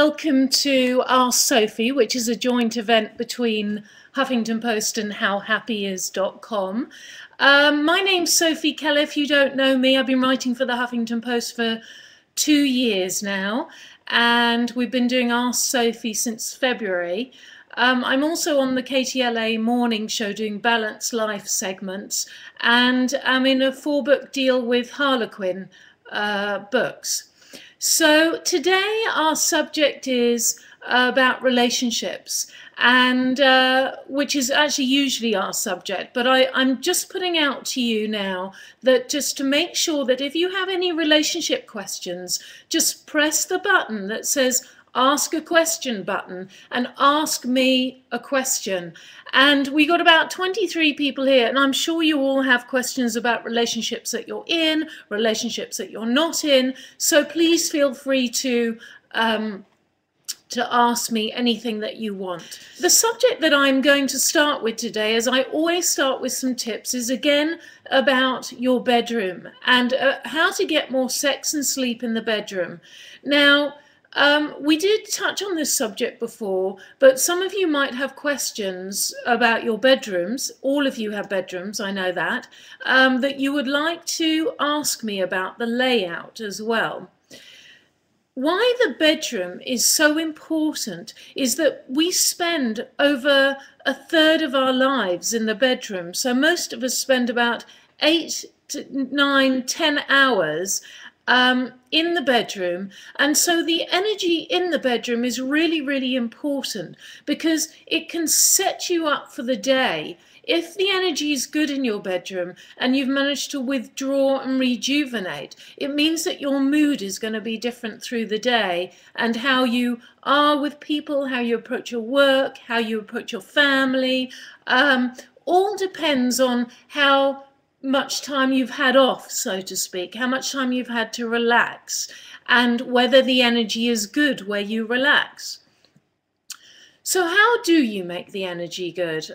welcome to Ask Sophie, which is a joint event between Huffington Post and howhappyis.com. My name's Sophie Keller. If you don't know me, I've been writing for the Huffington Post for 2 years now, and we've been doing Ask Sophie since February. I'm also on the KTLA morning show doing Balanced Life segments, and I'm in a 4-book deal with Harlequin books. So today our subject is about relationships, and which is actually usually our subject, but I'm just putting out to you now that just to make sure that if you have any relationship questions, just press the button that says ask a question button and ask me a question. And we got about 23 people here, and I'm sure you all have questions about relationships that you're in, relationships that you're not in, so please feel free to ask me anything that you want. The subject that I'm going to start with today, as I always start with some tips, is again about your bedroom and how to get more sex and sleep in the bedroom. Now, we did touch on this subject before, but some of you might have questions about your bedrooms. All of you have bedrooms, I know that, that you would like to ask me about the layout as well. Why the bedroom is so important is that we spend over 1/3 of our lives in the bedroom. So most of us spend about 8 to 9, 10 hours in the bedroom, and so the energy in the bedroom is really, really important because it can set you up for the day. If the energy is good in your bedroom and you've managed to withdraw and rejuvenate, it means that your mood is going to be different through the day, and how you are with people, how you approach your work, how you approach your family, all depends on how much time you've had off, so to speak, how much time you've had to relax, and whether the energy is good where you relax. So how do you make the energy good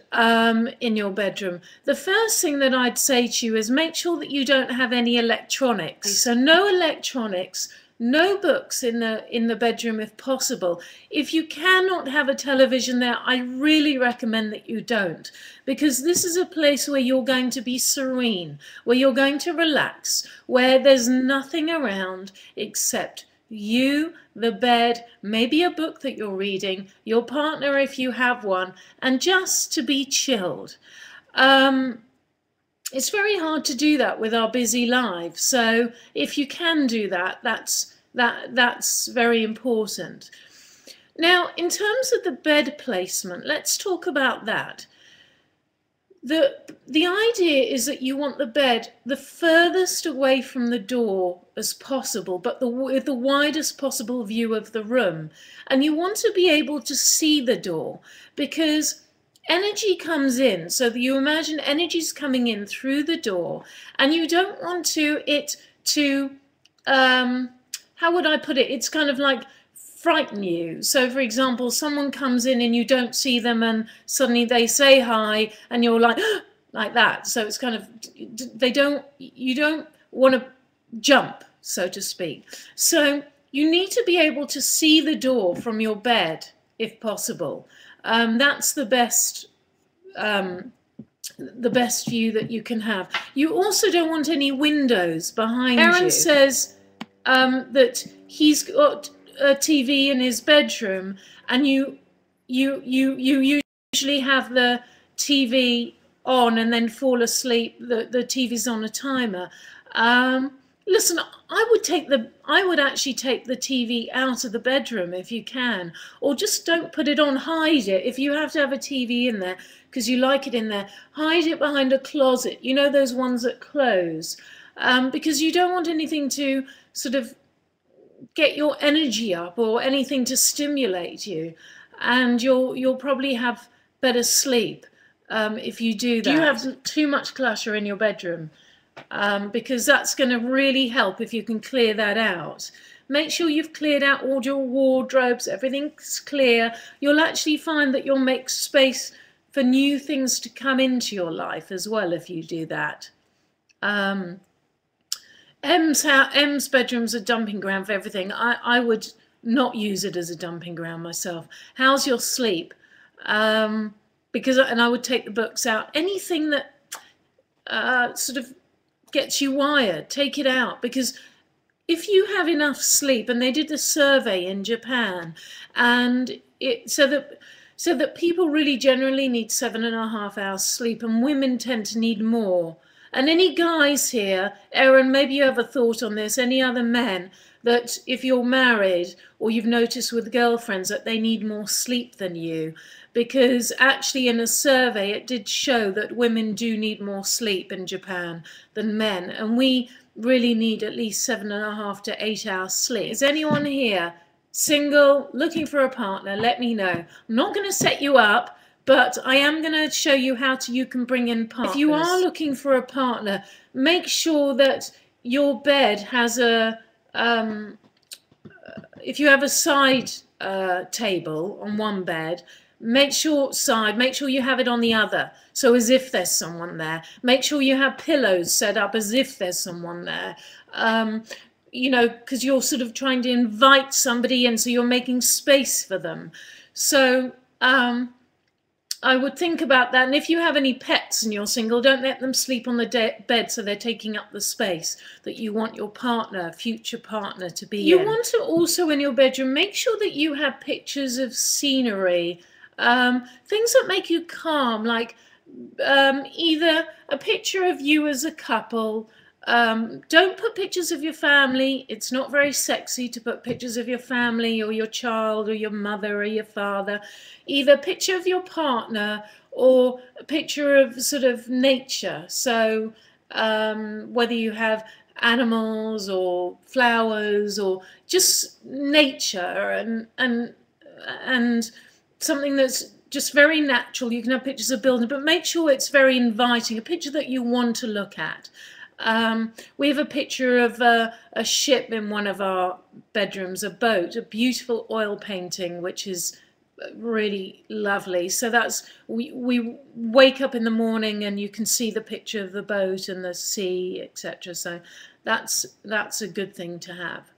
in your bedroom? The first thing that I'd say to you is make sure that you don't have any electronics. So no electronics, no books in the bedroom if possible. If you cannot have a television there, I really recommend that you don't, because this is a place where you're going to be serene, where you're going to relax, where there's nothing around except you, the bed, maybe a book that you're reading, your partner if you have one, and just to be chilled. It's very hard to do that with our busy lives, so if you can do that, that's very important. Now, in terms of the bed placement, let's talk about that. The idea is that you want the bed the furthest away from the door as possible, but with the widest possible view of the room. And you want to be able to see the door, because energy comes in, so that you imagine energy's coming in through the door, and you don't want how would I put it? It's kind of like frighten you. So for example, someone comes in and you don't see them and suddenly they say hi and you're like like that. So it's kind of, you don't want to jump, so to speak. So you need to be able to see the door from your bed if possible. That's the best view that you can have. You also don't want any windows behind you. Aaron says that he's got a TV in his bedroom, and you usually have the TV on and then fall asleep. The TV's on a timer. Listen, I would actually take the TV out of the bedroom if you can, or just don't put it on. Hide it if you have to have a TV in there because you like it in there. Hide it behind a closet. You know, those ones that close, because you don't want anything to sort of get your energy up or anything to stimulate you, and you'll probably have better sleep if you do that. Do you have too much clutter in your bedroom? Because that's going to really help if you can clear that out. Make sure you've cleared out all your wardrobes, everything's clear. You'll actually find that you'll make space for new things to come into your life as well if you do that. M's bedroom's a dumping ground for everything. I would not use it as a dumping ground myself. How's your sleep? Because, and I would take the books out. Anything that sort of gets you wired, take it out, because if you have enough sleep, and they did a survey in Japan, and it so that people really generally need 7.5 hours sleep, and women tend to need more. And any guys here, Erin, maybe you have a thought on this, any other men, that if you're married or you've noticed with girlfriends that they need more sleep than you, because actually in a survey it did show that women do need more sleep in Japan than men, and we really need at least 7.5 to 8 hours sleep. Is anyone here single, looking for a partner? Let me know. I'm not going to set you up, but I am going to show you how you can bring in partners. If you are looking for a partner, make sure that your bed has a, if you have a side table on one bed, make sure you have it on the other, so as if there's someone there. Make sure you have pillows set up as if there's someone there. You know, because you're sort of trying to invite somebody in, so you're making space for them. So I would think about that. And if you have any pets and you're single, don't let them sleep on the bed so they're taking up the space that you want your partner, future partner, to be in. You want to also, in your bedroom, make sure that you have pictures of scenery, things that make you calm, like either a picture of you as a couple. Don't put pictures of your family. It's not very sexy to put pictures of your family or your child or your mother or your father. Either a picture of your partner or a picture of sort of nature. So whether you have animals or flowers or just nature and something that's just very natural. You can have pictures of buildings, but make sure it's very inviting, a picture that you want to look at. We have a picture of a ship in one of our bedrooms, a boat, a beautiful oil painting, which is really lovely. So that's, we wake up in the morning and you can see the picture of the boat and the sea, etc. So that's a good thing to have.